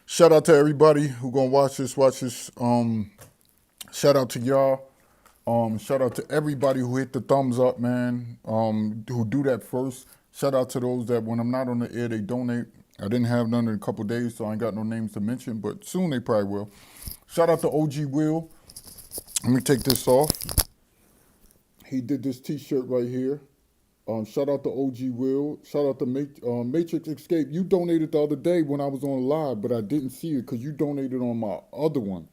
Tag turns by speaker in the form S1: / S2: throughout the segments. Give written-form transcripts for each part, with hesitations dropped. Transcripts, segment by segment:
S1: Shout out to everybody who gonna watch this. Shout out to y'all. Shout out to everybody who hit the thumbs up, man. Who do that first. Shout out to those that when I'm not on the air, they donate. I didn't have none in a couple days, so I ain't got no names to mention, but soon they probably will. Shout out to OG Will. Let me take this off. He did this T-shirt right here. Shout out to OG Will. Shout out to Matrix Escape. You donated the other day when I was on live, but I didn't see it because you donated on my other one.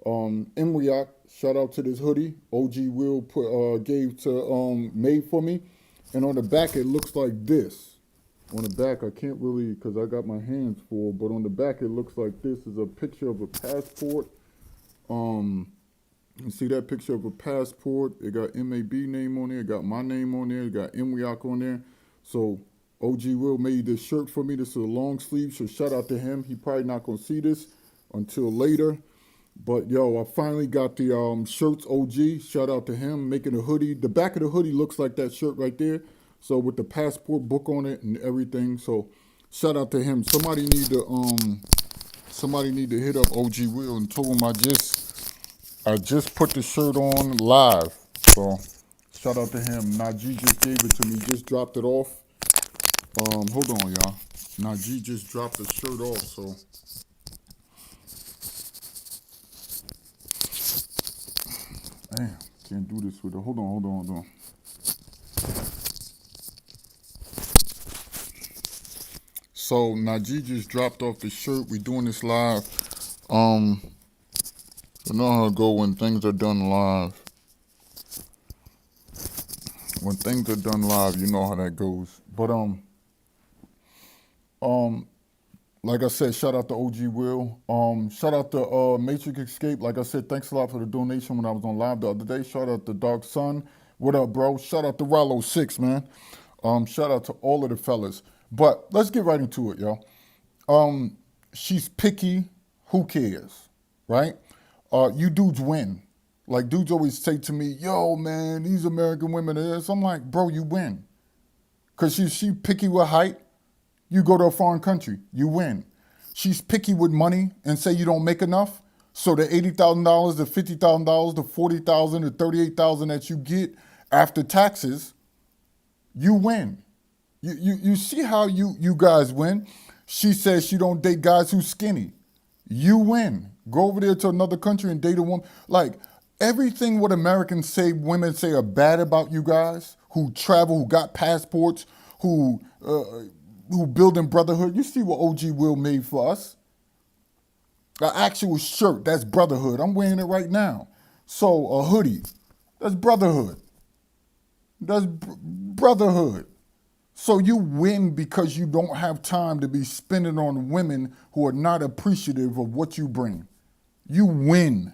S1: MWWIOC, shout out to this hoodie. OG Will made for me. And on the back, it looks like this. On the back, I can't really, because I got my hands full, but on the back, it looks like this is a picture of a passport. You see that picture of a passport? It got MAB name on there. It got my name on there. It got MWWIOC on there. So OG Will made this shirt for me. This is a long sleeve, so shout out to him. He probably not going to see this until later. But, yo, I finally got the shirts OG. Shout out to him making a hoodie. The back of the hoodie looks like that shirt right there. So with the passport book on it and everything. So shout out to him. Somebody need to hit up OG Will and told him I just put the shirt on live. So shout out to him. Najee just gave it to me. Just dropped it off. Hold on, y'all. Najee just dropped the shirt off, so. Damn, can't do this with it. Hold on. So Najee just dropped off the shirt. We doing this live. You know how it go when things are done live. When things are done live, you know how that goes. But like I said, shout out to OG Will. Shout out to Matrix Escape. Like I said, thanks a lot for the donation when I was on live the other day. Shout out to Dark Sun. What up, bro? Shout out to Rollo 6, man. Shout out to all of the fellas. But let's get right into it, y'all. She's picky. Who cares, right? You dudes win. Like, dudes always say to me, yo, man, these American women are this. I'm like, bro, you win. Because she picky with height. You go to a foreign country, you win. She's picky with money and say you don't make enough. So the $80,000, the $50,000, the $40,000, the $38,000 that you get after taxes, you win. You see how you guys win? She says she don't date guys who's skinny. You win. Go over there to another country and date a woman. Like, everything what Americans say, women say are bad about you guys, who travel, who got passports, who building brotherhood. You see what OG Will made for us. An actual shirt, that's brotherhood. I'm wearing it right now. So a hoodie, that's brotherhood. That's brotherhood. So you win because you don't have time to be spending on women who are not appreciative of what you bring. You win.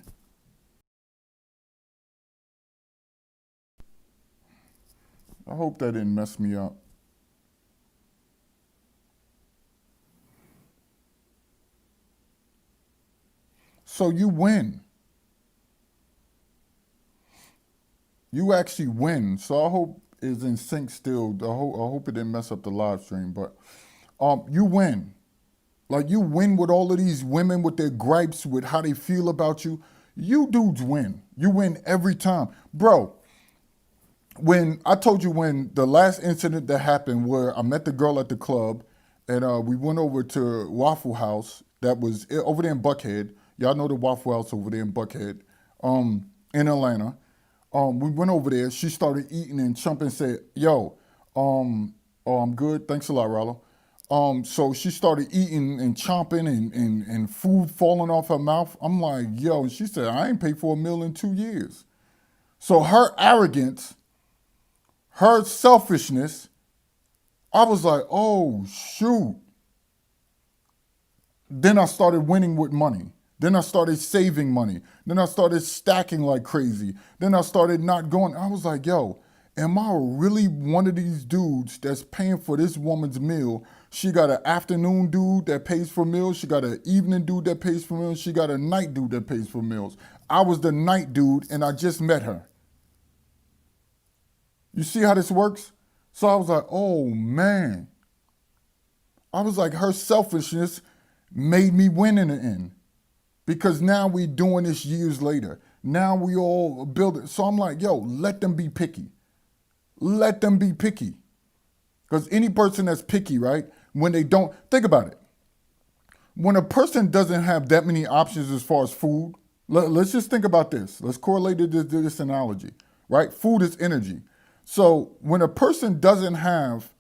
S1: I hope that didn't mess me up. So you win. You actually win. So I hope it's in sync still. I hope it didn't mess up the live stream. But you win. Like, you win with all of these women with their gripes, with how they feel about you. You dudes win. You win every time. Bro, when I told you when the last incident that happened where I met the girl at the club and we went over to Waffle House that was over there in Buckhead. Y'all know the Waffle House over there in Buckhead, in Atlanta. We went over there. She started eating and chumping and said, yo, oh, I'm good. Thanks a lot, Rollo. So she started eating and chomping and food falling off her mouth. I'm like, yo, and she said, I ain't paid for a meal in 2 years. So her arrogance, her selfishness, I was like, oh, shoot. Then I started winning with money. Then I started saving money. Then I started stacking like crazy. Then I started not going. I was like, yo, am I really one of these dudes that's paying for this woman's meal? She got an afternoon dude that pays for meals. She got an evening dude that pays for meals. She got a night dude that pays for meals. I was the night dude and I just met her. You see how this works? So I was like, oh man. I was like, her selfishness made me win in the end. Because now we doing this years later. Now we all build it. So I'm like, yo, let them be picky. Let them be picky. Because any person that's picky, right, when they don't, think about it. When a person doesn't have that many options as far as food, let's just think about this. Let's correlate it to this analogy, right? Food is energy. So when a person doesn't have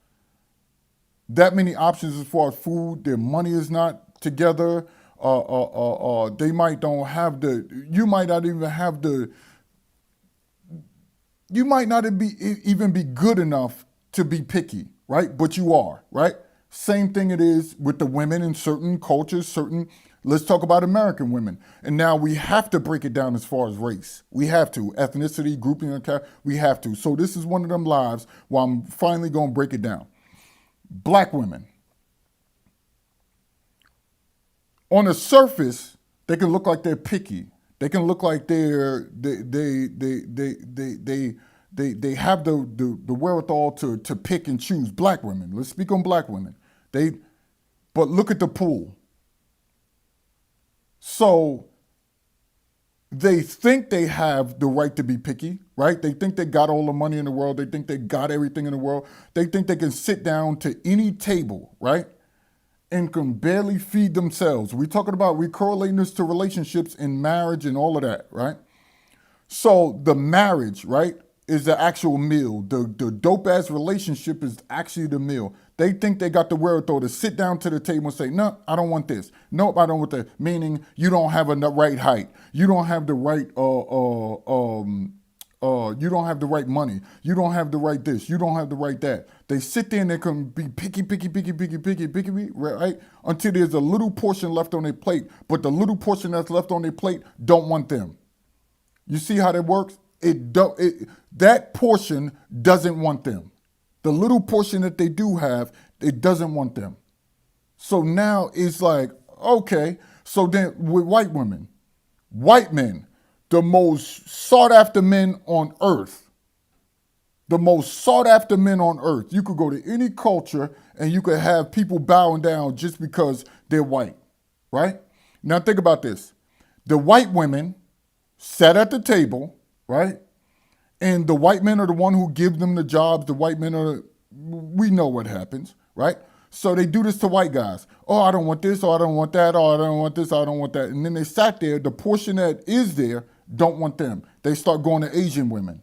S1: that many options as far as food, their money is not together, they might don't have you might not even have you might not even be good enough to be picky, right? But you are, right? Same thing it is with the women in certain cultures, let's talk about American women. And now we have to break it down as far as race. We have to, ethnicity, grouping, we have to. So this is one of them lives where I'm finally going to break it down. Black women. On the surface, they can look like they're picky. They can look like they have the wherewithal to pick and choose. Black women. Let's speak on black women. But look at the pool. So they think they have the right to be picky, right? They think they got all the money in the world. They think they got everything in the world. They think they can sit down to any table, right? And can barely feed themselves. We're correlating this to relationships and marriage and all of that, right? So the marriage, right, is the actual meal. The dope-ass relationship is actually the meal. They think they got the wherewithal to sit down to the table and say, no, I don't want this. Nope, I don't want that. Meaning you don't have the right height. You don't have the right, you don't have the right money. You don't have the right this. You don't have the right that. They sit there and they can be picky, right? Until there's a little portion left on their plate. But the little portion that's left on their plate don't want them. You see how that works? That portion doesn't want them. The little portion that they do have, it doesn't want them. So now it's like, okay, so then with white women, white men, the most sought after men on earth, the most sought after men on earth. You could go to any culture and you could have people bowing down just because they're white, right? Now think about this. The white women sat at the table, right? And the white men are the one who give them the jobs. The white men we know what happens, right? So they do this to white guys. Oh, I don't want this, or I don't want that, or I don't want this, or I don't want that. And then they sat there, the portion that is there don't want them. They start going to Asian women.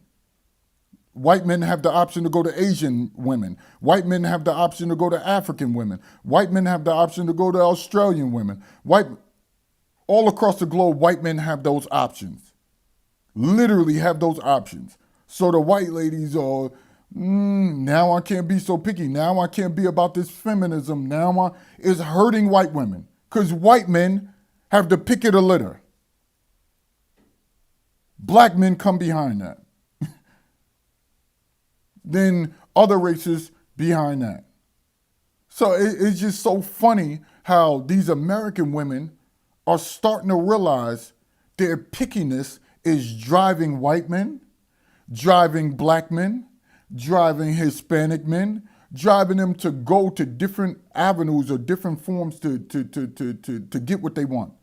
S1: White men have the option to go to Asian women. White men have the option to go to African women. White men have the option to go to Australian women. All across the globe, white men have those options. Literally have those options. So the white ladies are, now I can't be so picky. Now I can't be about this feminism. It's hurting white women because white men have the pick of the litter. Black men come behind that. Then other races behind that. So it's just so funny how these American women are starting to realize their pickiness is driving white men, driving black men, driving Hispanic men, driving them to go to different avenues or different forms to get what they want.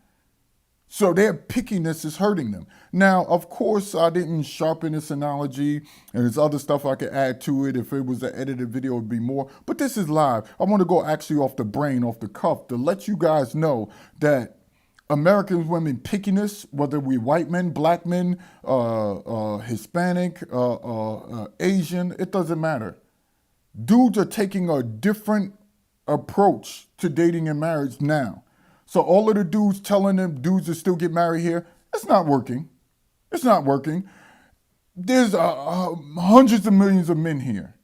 S1: So their pickiness is hurting them. Now, of course, I didn't sharpen this analogy, and there's other stuff I could add to it. If it was an edited video, it would be more. But this is live. I want to go actually off the brain, off the cuff, to let you guys know that American women pickiness, whether we white men, black men, Hispanic, Asian, it doesn't matter. Dudes are taking a different approach to dating and marriage now. So all of the dudes telling them dudes to still get married here, it's not working. It's not working. There's hundreds of millions of men here,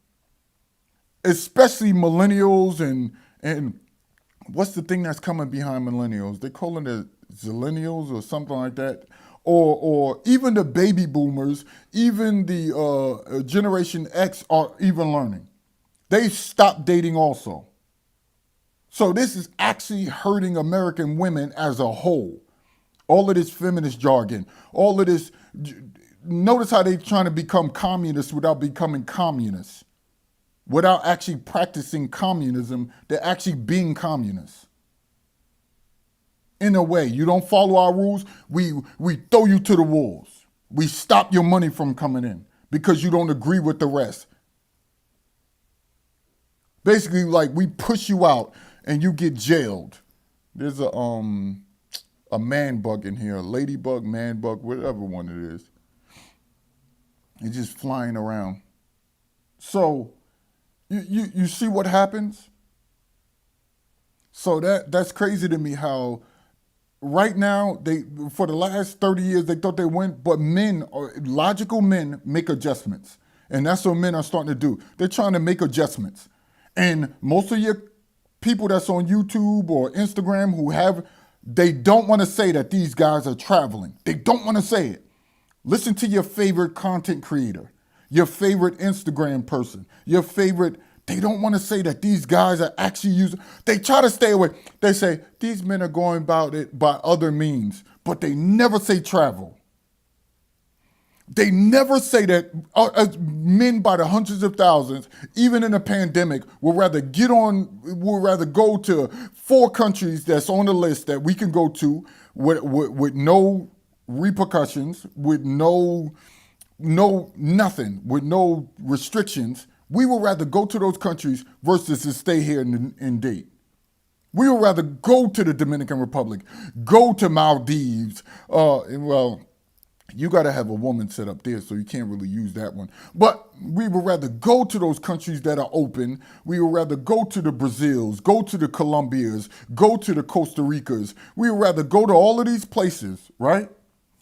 S1: especially millennials and what's the thing that's coming behind millennials? They call it zillennials or something like that. Or even the baby boomers, even the Generation X are even learning. They stopped dating also. So this is actually hurting American women as a whole. All of this feminist jargon, all of this, notice how they're trying to become communists without becoming communists. Without actually practicing communism, they're actually being communists. In a way, you don't follow our rules, we throw you to the wolves. We stop your money from coming in because you don't agree with the rest. Basically, like, we push you out and you get jailed. There's a man bug in here, a ladybug, man bug, whatever one it is. It's just flying around. So you see what happens? So that's crazy to me how right now, they for the last 30 years they thought they went, but men, logical men, make adjustments. And that's what men are starting to do. They're trying to make adjustments. And most of your people that's on YouTube or Instagram they don't want to say that these guys are traveling. They don't want to say it. Listen to your favorite content creator, your favorite Instagram person, they don't want to say that these guys are actually using, they try to stay away. They say, these men are going about it by other means, but they never say travel. They never say that men by the hundreds of thousands, even in a pandemic, will rather go to 4 countries that's on the list that we can go to with no repercussions, with nothing, with no restrictions. We would rather go to those countries versus to stay here and date. We would rather go to the Dominican Republic, go to Maldives. You got to have a woman set up there, so you can't really use that one. But we would rather go to those countries that are open. We would rather go to the Brazils, go to the Colombias, go to the Costa Ricas. We would rather go to all of these places, right?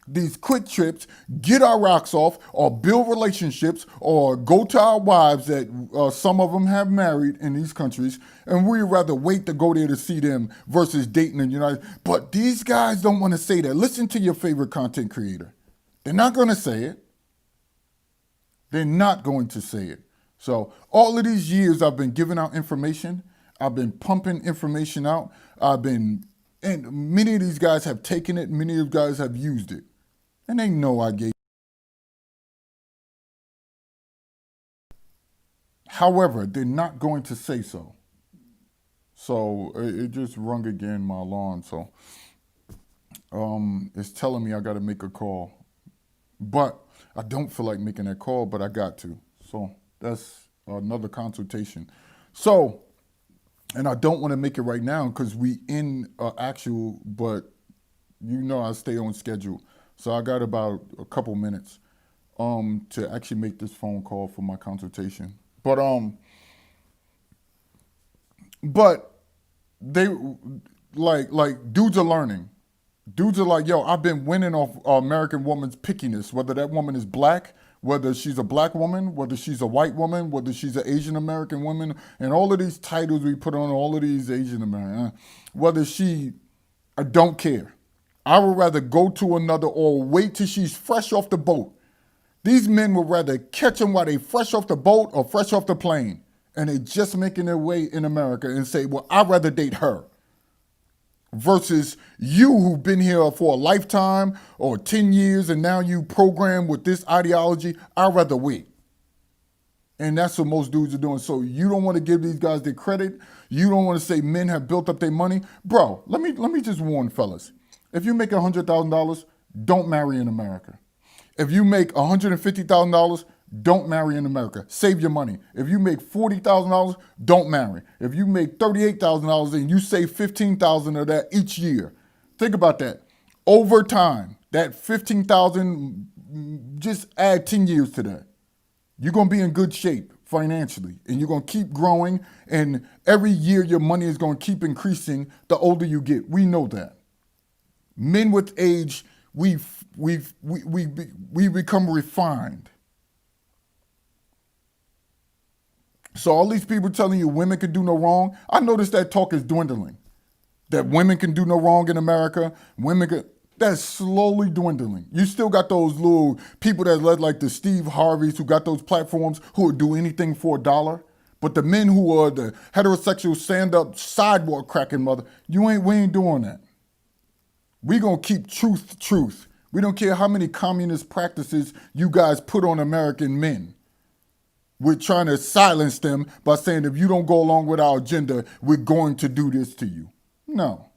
S1: These quick trips, get our rocks off, or build relationships, or go to our wives that some of them have married in these countries, and we'd rather wait to go there to see them versus dating in the United States. But these guys don't want to say that. Listen to your favorite content creator. They're not going to say it. They're not going to say it. So all of these years I've been giving out information. I've been pumping information out. And many of these guys have taken it. Many of these guys have used it. And they know I gave. However, they're not going to say so. So it just rung again my alarm. So it's telling me I got to make a call. But I don't feel like making that call, but I got to. So that's another consultation. So, and I don't want to make it right now because we in actual, but I stay on schedule. So I got about a couple minutes to actually make this phone call for my consultation. But they like dudes are learning. Dudes are like, yo, I've been winning off American woman's pickiness, whether that woman is black, whether she's a black woman, whether she's a white woman, whether she's an Asian American woman, and all of these titles we put on all of these Asian American, I don't care. I would rather go to another or wait till she's fresh off the boat. These men would rather catch them while they fresh off the boat or fresh off the plane, and they just making their way in America and say, well, I'd rather date her. Versus you who've been here for a lifetime or 10 years and now you programmed with this ideology, I'd rather wait. And that's what most dudes are doing. So you don't want to give these guys their credit. You don't want to say men have built up their money. Bro, let me just warn fellas. If you make $100,000, don't marry in America. If you make $150,000, don't marry in America. Save your money. If you make $40,000, don't marry. If you make $38,000 and you save $15,000 of that each year, think about that. Over time, that $15,000, just add 10 years to that. You're going to be in good shape financially, and you're going to keep growing, and every year your money is going to keep increasing the older you get. We know that. Men with age, we become refined. So all these people telling you women can do no wrong, I notice that talk is dwindling. That women can do no wrong in America, that's slowly dwindling. You still got those little people that led like the Steve Harveys who got those platforms who would do anything for $1. But the men who are the heterosexual stand-up sidewalk cracking mother, we ain't doing that. We gonna keep truth. We don't care how many communist practices you guys put on American men. We're trying to silence them by saying, if you don't go along with our agenda, we're going to do this to you. No.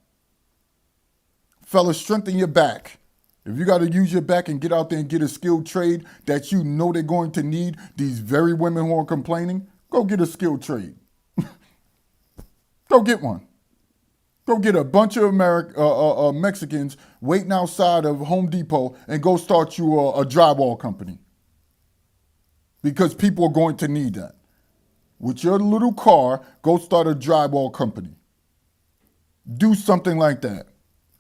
S1: Fellas, strengthen your back. If you got to use your back and get out there and get a skilled trade that you know they're going to need, these very women who are complaining, go get a skilled trade. Go get one. Go get a bunch of Mexicans waiting outside of Home Depot and go start you a drywall company. Because people are going to need that. With your little car, go start a drywall company. Do something like that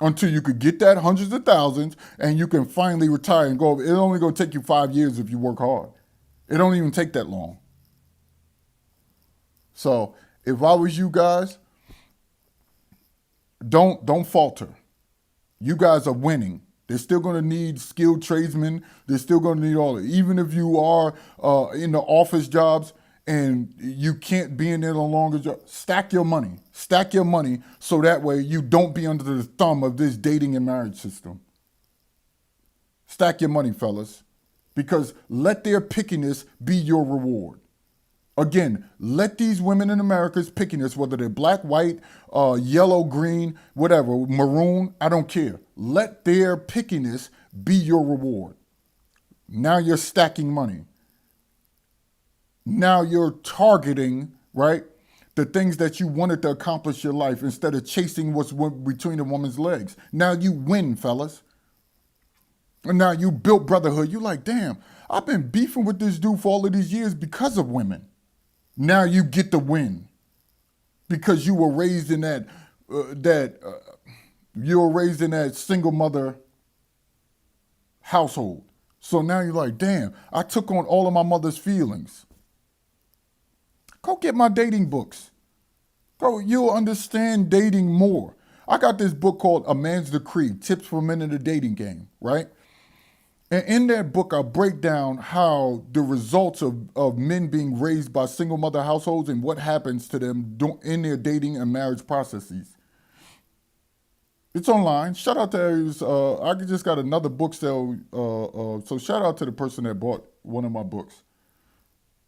S1: until you could get that hundreds of thousands and you can finally retire and go. It's only going to take you 5 years if you work hard. It don't even take that long. So if I was you guys, don't falter. You guys are winning. They're still going to need skilled tradesmen. They're still going to need all of it. Even if you are in the office jobs and you can't be in there no longer, stack your money. Stack your money so that way you don't be under the thumb of this dating and marriage system. Stack your money, fellas, because let their pickiness be your reward. Again, let these women in America's pickiness, whether they're black, white, yellow, green, whatever, maroon, I don't care. Let their pickiness be your reward. Now you're stacking money. Now you're targeting, right, the things that you wanted to accomplish in your life instead of chasing what's between a woman's legs. Now you win, fellas. And now you built brotherhood. You're like, damn, I've been beefing with this dude for all of these years because of women. Now you get the win because you were raised in that single mother household. So now you're like, damn, I took on all of my mother's feelings. Go get my dating books. Go, you'll understand dating more. I got this book called A Man's Decree, Tips for Men in the Dating Game, right? And in that book, I break down how the results of men being raised by single mother households and what happens to them in their dating and marriage processes. It's online. Shout out to I just got another book sale, so shout out to the person that bought one of my books.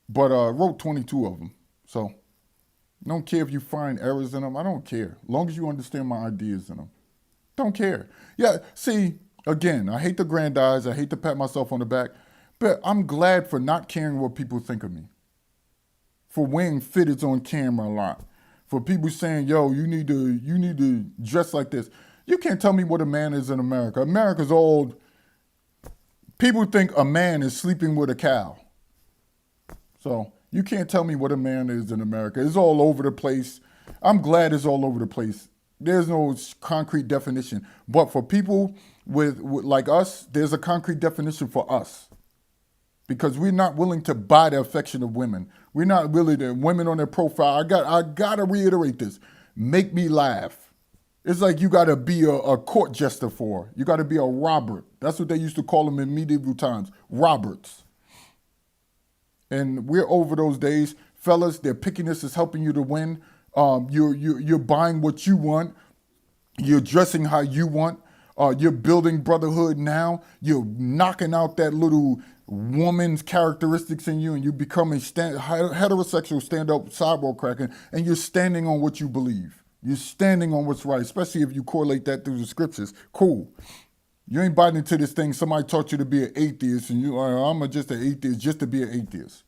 S1: But I wrote 22 of them, so I don't care if you find errors in them. I don't care, as long as you understand my ideas in them. Don't care. Yeah, see. Again, I hate to grandize, I hate to pat myself on the back, but I'm glad for not caring what people think of me. For wearing fitteds on camera a lot. For people saying, yo, you need to dress like this. You can't tell me what a man is in America. America's old. People think a man is sleeping with a cow. So you can't tell me what a man is in America. It's all over the place. I'm glad it's all over the place. There's no concrete definition. But for people with like us, there's a concrete definition for us. Because we're not willing to buy the affection of women. We're not really the women on their profile. I gotta reiterate this. Make me laugh. It's like you gotta be a court jester for. You gotta be a Robert. That's what they used to call them in medieval times. Roberts. And we're over those days. Fellas, their pickiness is helping you to win. You're buying what you want. You're dressing how you want. You're building brotherhood now. You're knocking out that little woman's characteristics in you, and you become a heterosexual stand-up sidewalk cracking, and you're standing on what you believe. You're standing on what's right, especially if you correlate that through the scriptures. Cool. You ain't biting into this thing. Somebody taught you to be an atheist, and I'm just an atheist just to be an atheist.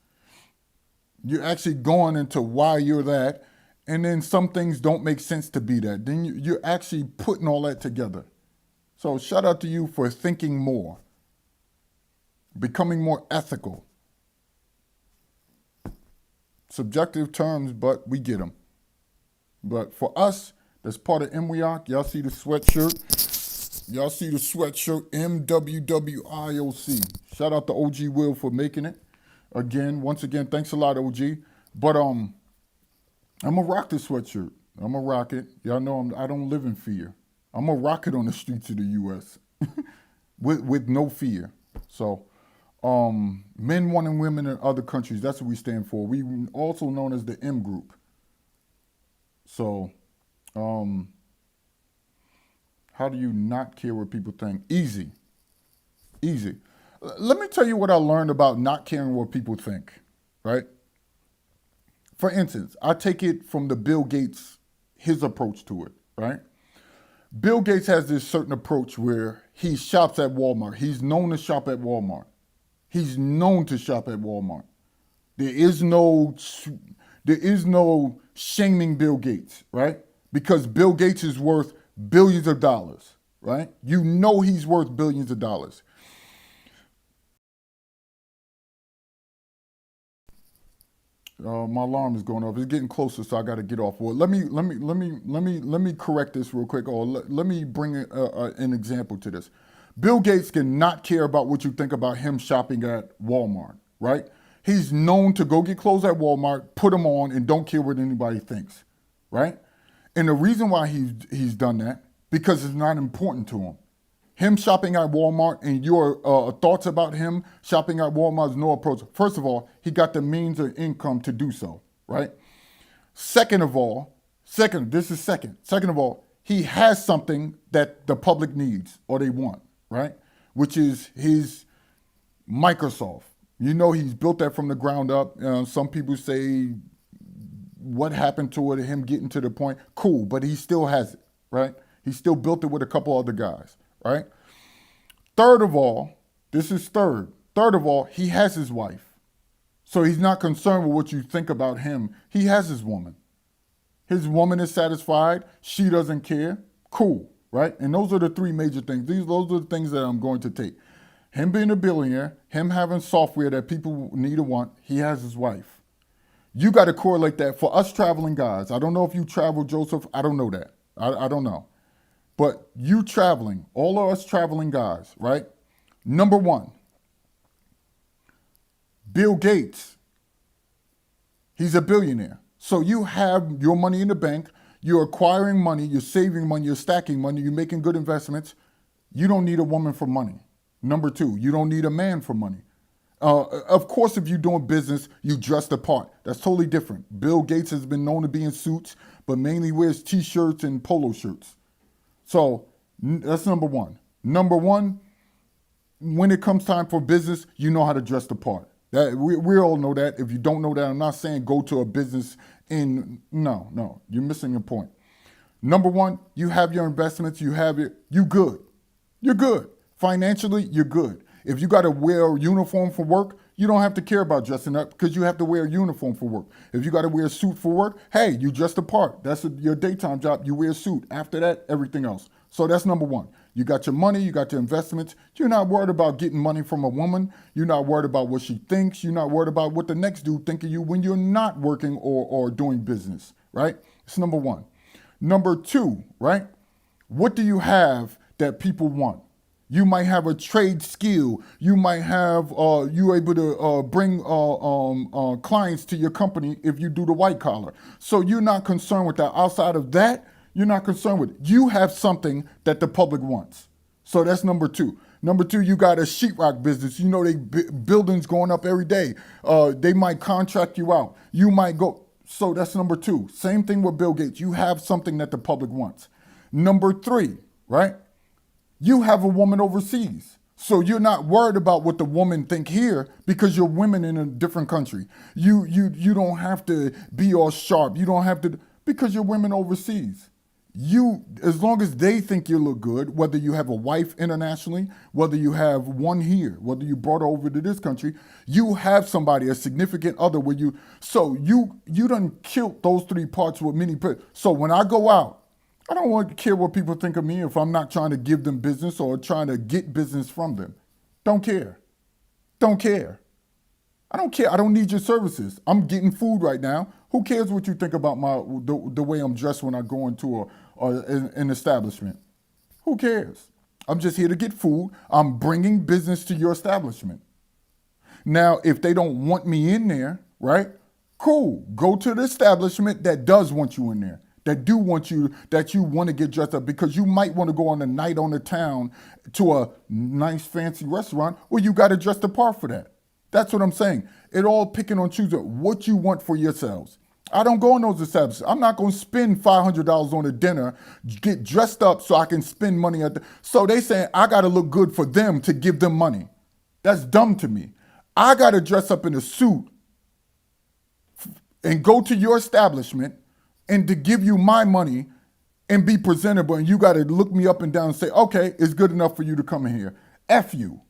S1: You're actually going into why you're that, and then some things don't make sense to be that. Then you're actually putting all that together. So shout out to you for thinking more, becoming more ethical. Subjective terms, but we get them. But for us, that's part of MWIOC. Y'all see the sweatshirt? Y'all see the sweatshirt, MWWIOC. Shout out to OG Will for making it. Once again, thanks a lot, OG. But I'm going to rock this sweatshirt. I'm going to rock it. Y'all know I don't live in fear. I'm going to rock it on the streets of the U.S. with no fear. So men wanting women in other countries, that's what we stand for. We also known as the M group. So how do you not care what people think? Easy. Let me tell you what I learned about not caring what people think, right? For instance, I take it from the Bill Gates, his approach to it, right? Bill Gates has this certain approach where he shops at Walmart. He's known to shop at Walmart. He's known to shop at Walmart. There is no shaming Bill Gates, right? Because Bill Gates is worth billions of dollars, right? You know he's worth billions of dollars. My alarm is going off. It's getting closer, so I got to get off. Well, let me correct this real quick, or let me bring an example to this. Bill Gates cannot care about what you think about him shopping at Walmart, right? He's known to go get clothes at Walmart, put them on, and don't care what anybody thinks, right? And the reason why he's done that, because it's not important to him. Him shopping at Walmart and your thoughts about him shopping at Walmart is no approach. First of all, he got the means of income to do so, right? Second of all, Second of all, he has something that the public needs or they want, right? Which is his Microsoft. You know, he's built that from the ground up. Some people say, what happened to it, him getting to the point? Cool, but he still has it, right? He still built it with a couple other guys, right? Third of all, this is third. Third of all, he has his wife. So he's not concerned with what you think about him. He has his woman. His woman is satisfied. She doesn't care. Cool, right? And those are the three major things. Those are the things that I'm going to take. Him being a billionaire, him having software that people need or want, he has his wife. You got to correlate that for us traveling guys. I don't know if you travel, Joseph. I don't know that. I don't know. But you traveling, all of us traveling guys, right? Number one, Bill Gates, he's a billionaire. So you have your money in the bank, you're acquiring money, you're saving money, you're stacking money, you're making good investments. You don't need a woman for money. Number two, you don't need a man for money. Of course, if you're doing business, you dress the part. That's totally different. Bill Gates has been known to be in suits, but mainly wears t-shirts and polo shirts. So that's number one. Number one, when it comes time for business, you know how to dress the part. That we all know that. If you don't know that, I'm not saying go to a business no, you're missing the point. Number one, you have your investments, you good. You're good. Financially, you're good. If you got to wear a uniform for work, you don't have to care about dressing up because you have to wear a uniform for work. If you got to wear a suit for work, hey, you dress the part. That's your daytime job. You wear a suit. After that, everything else. So that's number one. You got your money, you got your investments. You're not worried about getting money from a woman. You're not worried about what she thinks. You're not worried about what the next dude think of you when you're not working or doing business, right? It's number one. Number two, right? What do you have that people want? You might have a trade skill. You might have, you able to bring clients to your company if you do the white collar. So you're not concerned with that. Outside of that, you're not concerned with it. You have something that the public wants. So that's number two. Number two, you got a sheetrock business. You know, buildings going up every day. They might contract you out. You might go. So that's number two. Same thing with Bill Gates. You have something that the public wants. Number three, right? You have a woman overseas. So you're not worried about what the woman think here because you're women in a different country. You don't have to be all sharp. You don't have to, because you're women overseas. As long as they think you look good, whether you have a wife internationally, whether you have one here, whether you brought her over to this country, you have somebody, a significant other where you done killed those three parts with many people. So when I go out, I don't want to care what people think of me if I'm not trying to give them business or trying to get business from them. Don't care. Don't care. I don't care. I don't need your services. I'm getting food right now. Who cares what you think about the way I'm dressed when I go into an establishment? Who cares? I'm just here to get food. I'm bringing business to your establishment. Now, if they don't want me in there, right? Cool. Go to the establishment that does want you in there. That you want to get dressed up because you might want to go on a night on the town to a nice fancy restaurant where you got to dress the part for that. That's what I'm saying. It all picking on choosing what you want for yourselves. I don't go in those establishments. I'm not going to spend $500 on a dinner, get dressed up so I can spend money so they saying I got to look good for them to give them money. That's dumb to me. I got to dress up in a suit and go to your establishment and to give you my money and be presentable, and you got to look me up and down and say, okay, it's good enough for you to come in here. F you.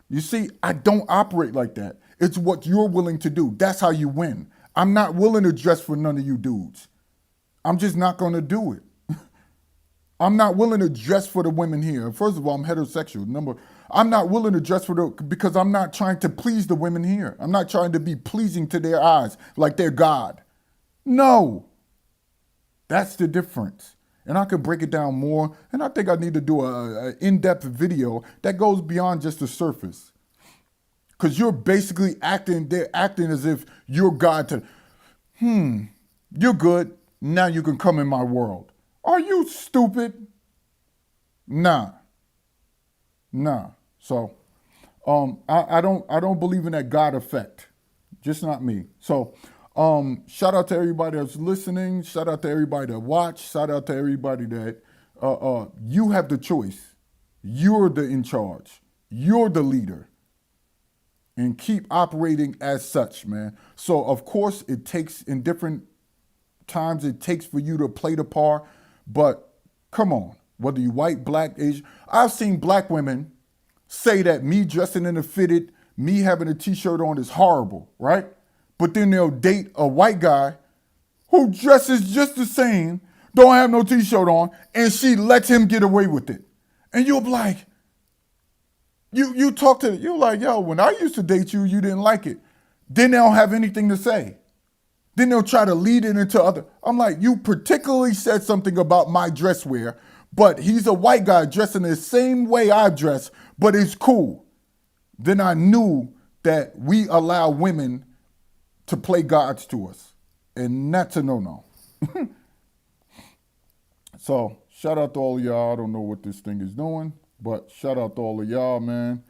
S1: You see, I don't operate like that. It's what you're willing to do. That's how you win. I'm not willing to dress for none of you dudes. I'm just not going to do it. I'm not willing to dress for the women here. First of all, I'm heterosexual. I'm not willing to dress because I'm not trying to please the women here. I'm not trying to be pleasing to their eyes like they're God. No. That's the difference. And I could break it down more. And I think I need to do an in-depth video that goes beyond just the surface. Because you're basically they're acting as if you're God to, you're good. Now you can come in my world. Are you stupid? Nah. So, I don't believe in that God effect. Just not me. So, shout out to everybody that's listening. Shout out to everybody that watch. Shout out to everybody that you have the choice. You're the in charge. You're the leader. And keep operating as such, man. So, of course, it takes in different times it takes for you to play the part, but come on, whether you white, black, Asian. I've seen black women say that me dressing in a fitted, me having a t-shirt on is horrible, right? But then they'll date a white guy who dresses just the same, don't have no t-shirt on, and she lets him get away with it. And you'll be like, you talk to, you're like, yo, when I used to date you, you didn't like it. Then they don't have anything to say. Then they'll try to lead it into other. I'm like, you particularly said something about my dress wear, but he's a white guy dressing the same way I dress, but it's cool. Then I knew that we allow women to play gods to us, and that's a no-no. So shout out to all of y'all. I don't know what this thing is doing, but shout out to all of y'all, man.